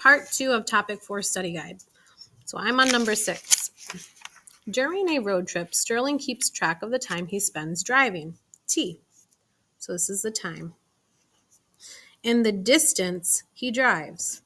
Part 2 of Topic 4 Study Guide. So I'm on number 6. During a road trip, Sterling keeps track of the time he spends driving, T. So this is the time. And the distance he drives,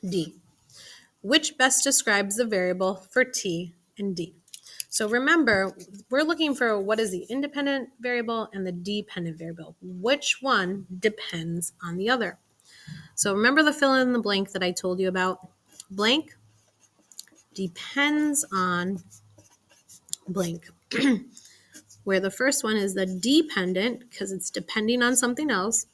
D. Which best describes the variable for T and D? So remember, we're looking for what is the independent variable and the dependent variable. Which one depends on the other? So remember the fill in the blank that I told you about? Blank depends on blank. Where the first one is the dependent, because it's depending on something else.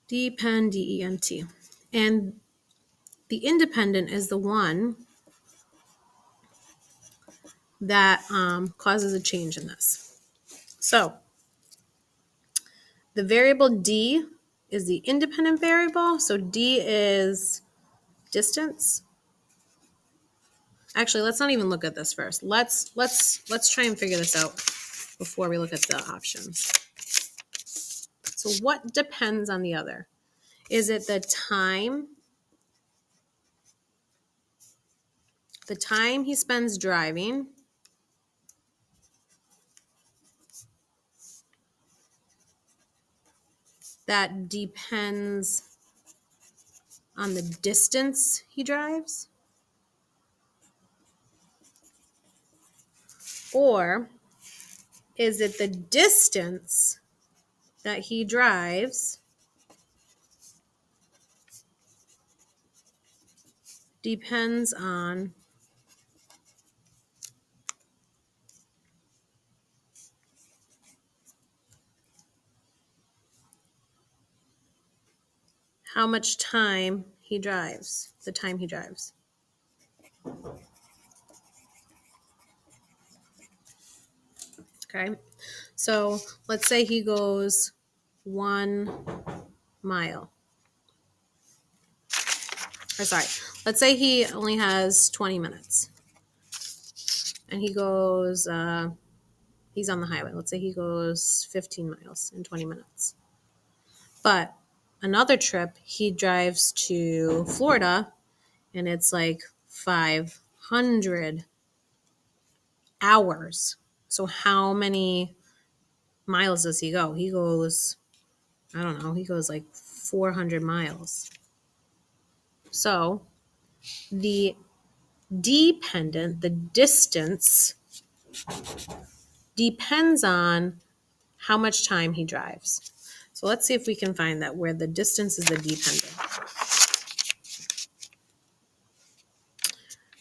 Depend, D-E-N-T. And the independent is the one that causes a change in this. So the variable D is the independent variable. So D is distance. Actually, let's not even look at this first. Let's try and figure this out before we look at the options. So what depends on the other? Is it the time he spends driving? That depends on the distance he drives? Or is it the distance that he drives depends on how much time he drives, the time he drives? Okay, so let's say he goes 1 mile. Or sorry, let's say he only has 20 minutes. And he goes, he's on the highway. Let's say he goes 15 miles in 20 minutes. But another trip, he drives to Florida, and it's like 500 hours. So how many miles does he go? He goes, I don't know, he goes like 400 miles. So the dependent, the distance, depends on how much time he drives. So let's see if we can find that where the distance is the dependent.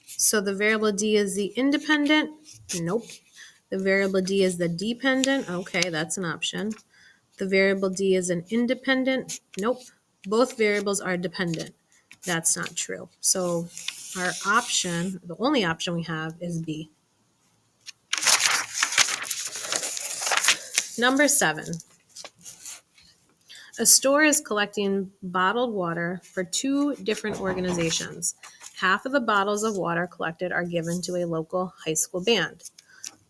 So the variable D is the independent? Nope. The variable D is the dependent? Okay, that's an option. The variable D is an independent? Nope. Both variables are dependent. That's not true. So our option, the only option we have is B. Number 7. A store is collecting bottled water for 2 different organizations. Half of the bottles of water collected are given to a local high school band.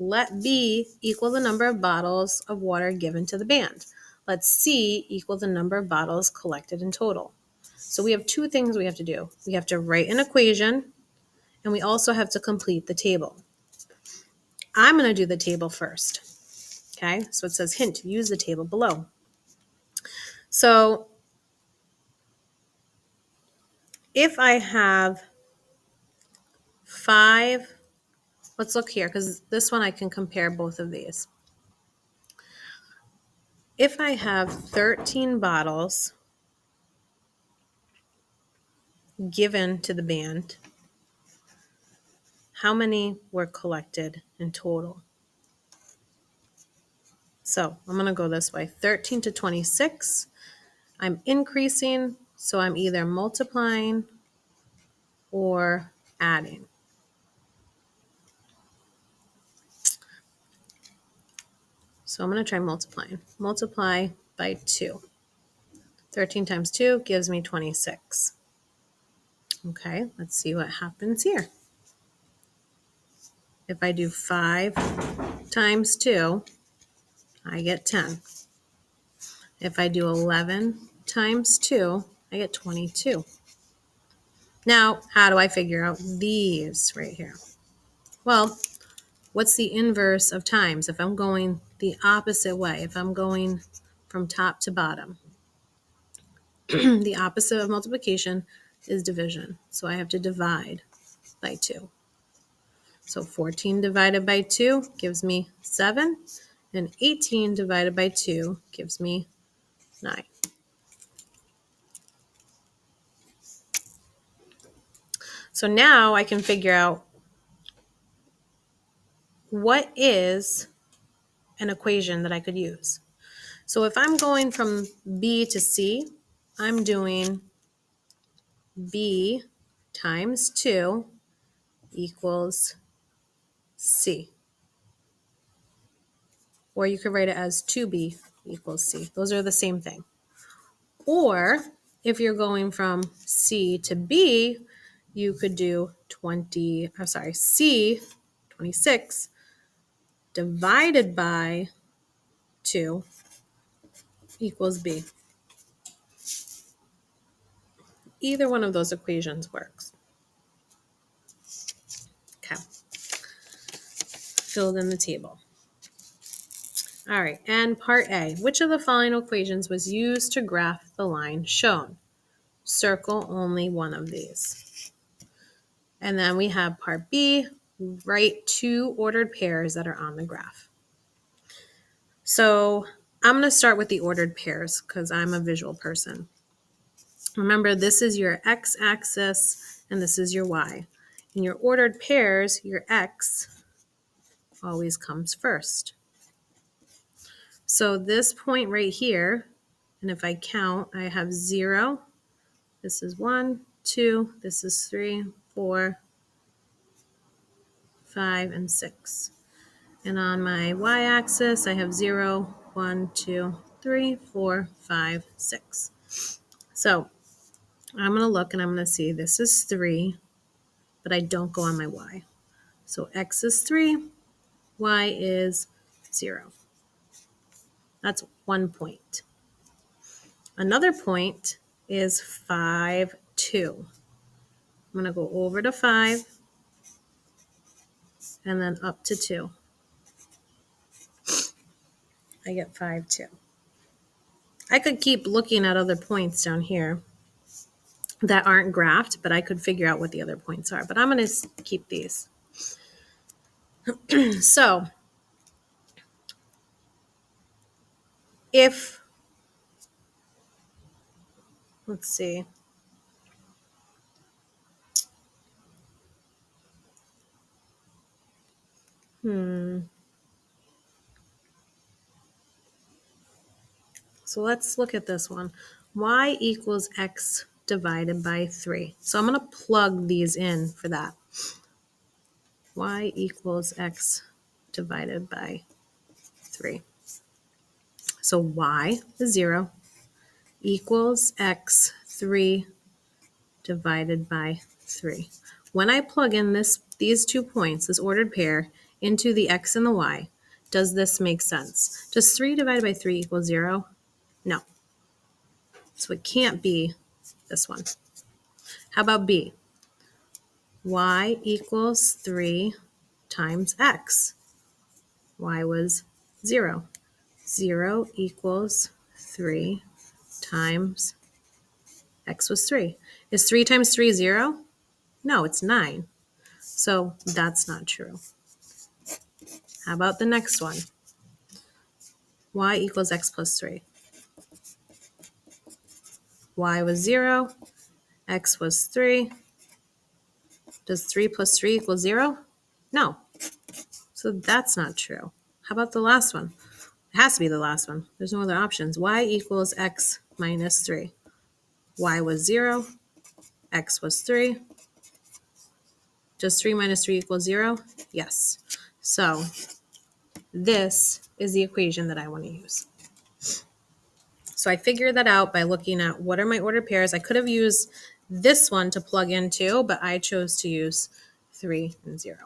Let B equal the number of bottles of water given to the band. Let C equal the number of bottles collected in total. So we have 2 things we have to do. We have to write an equation, and we also have to complete the table. I'm going to do the table first. Okay, so it says hint, use the table below. So if I have 5, let's look here because this one I can compare both of these. If I have 13 bottles given to the band, how many were collected in total? So I'm going to go this way, 13 to 26. I'm increasing, so I'm either multiplying or adding. So I'm going to try multiplying. Multiply by 2. 13 times 2 gives me 26. Okay, let's see what happens here. If I do 5 times 2, I get 10. If I do 11 times 2, I get 22. Now, how do I figure out these right here? Well, what's the inverse of times? If I'm going the opposite way, if I'm going from top to bottom, the opposite of multiplication is division. So I have to divide by 2. So 14 divided by 2 gives me 7, and 18 divided by 2 gives me 9. So now I can figure out what is an equation that I could use. So if I'm going from B to C, I'm doing B times 2 equals C. Or you could write it as 2B equals C. Those are the same thing. Or if you're going from C to B, you could do C, 26, divided by 2 equals B. Either one of those equations works. Okay. Filled in the table. All right, and part A. Which of the following equations was used to graph the line shown? Circle only one of these. And then we have part B. Write 2 ordered pairs that are on the graph. So I'm going to start with the ordered pairs because I'm a visual person. Remember, this is your x-axis and this is your y. In your ordered pairs, your x always comes first. So this point right here, and if I count, I have 0. This is 1, 2, this is 3, 4, 5, and 6. And on my y-axis, I have 0, 1, 2, 3, 4, 5, 6. So I'm going to look and I'm going to see this is 3, but I don't go on my y. So x is 3, y is 0. That's 1 point. Another point is 5, 2. I'm going to go over to 5 and then up to 2. I get 5, 2. I could keep looking at other points down here that aren't graphed, but I could figure out what the other points are. But I'm going to keep these. So if, let's see. So let's look at this one. Y equals x divided by 3. So I'm going to plug these in for that. Y equals x divided by 3. So y is 0 equals x 3 divided by 3. When I plug in these 2 points, this ordered pair, into the x and the y, does this make sense? Does 3 divided by 3 equal 0? No. So it can't be this one. How about B? Y equals 3 times x. Y was 0. 0 equals 3 times x was 3. Is 3 times 3 0? No, it's 9. So that's not true. How about the next one? Y equals x plus 3. Y was 0. X was 3. Does 3 plus 3 equal 0? No. So that's not true. How about the last one? It has to be the last one. There's no other options. Y equals x minus 3. Y was 0. X was 3. Does 3 minus 3 equal 0? Yes. So this is the equation that I want to use. So I figured that out by looking at what are my ordered pairs. I could have used this one to plug into, but I chose to use 3 and 0.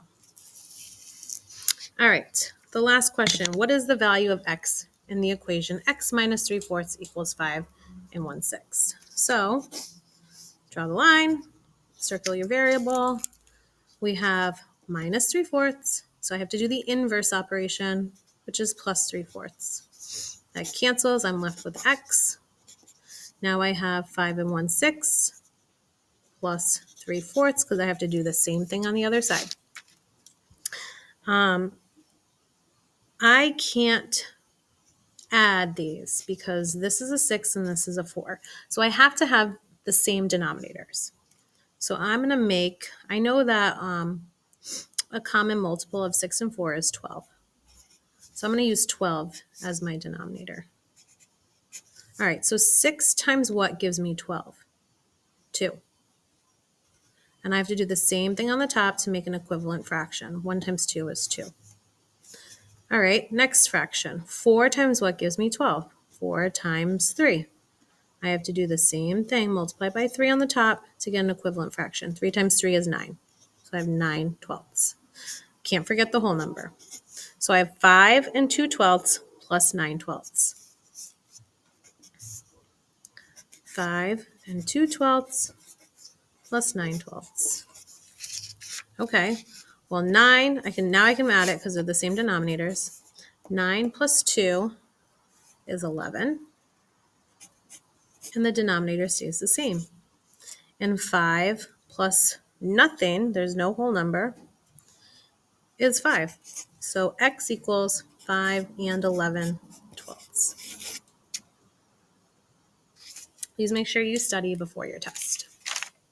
All right, the last question. What is the value of x in the equation x minus 3/4 equals 5 and 1/6. So draw the line, circle your variable. We have minus 3/4, so I have to do the inverse operation, which is plus 3/4. That cancels, I'm left with x. Now I have 5 and 1/6 plus 3/4 because I have to do the same thing on the other side. I can't add these because this is a 6 and this is a 4. So I have to have the same denominators. So I'm going to make, I know that a common multiple of 6 and 4 is 12. So I'm going to use 12 as my denominator. All right, so 6 times what gives me 12? 2. And I have to do the same thing on the top to make an equivalent fraction. 1 times 2 is 2. All right, next fraction. 4 times what gives me 12? 4 times 3. I have to do the same thing, multiply by 3 on the top to get an equivalent fraction. 3 times 3 is 9. So I have 9/12. Can't forget the whole number. So I have 5 and 2/12 plus 9/12. 5 and 2/12 plus 9/12. Okay, well 9, I can add it because they're the same denominators. 9 plus 2 is 11. And the denominator stays the same. And 5 plus nothing, there's no whole number, is 5. So x equals 5 and 11/12. Please make sure you study before your test.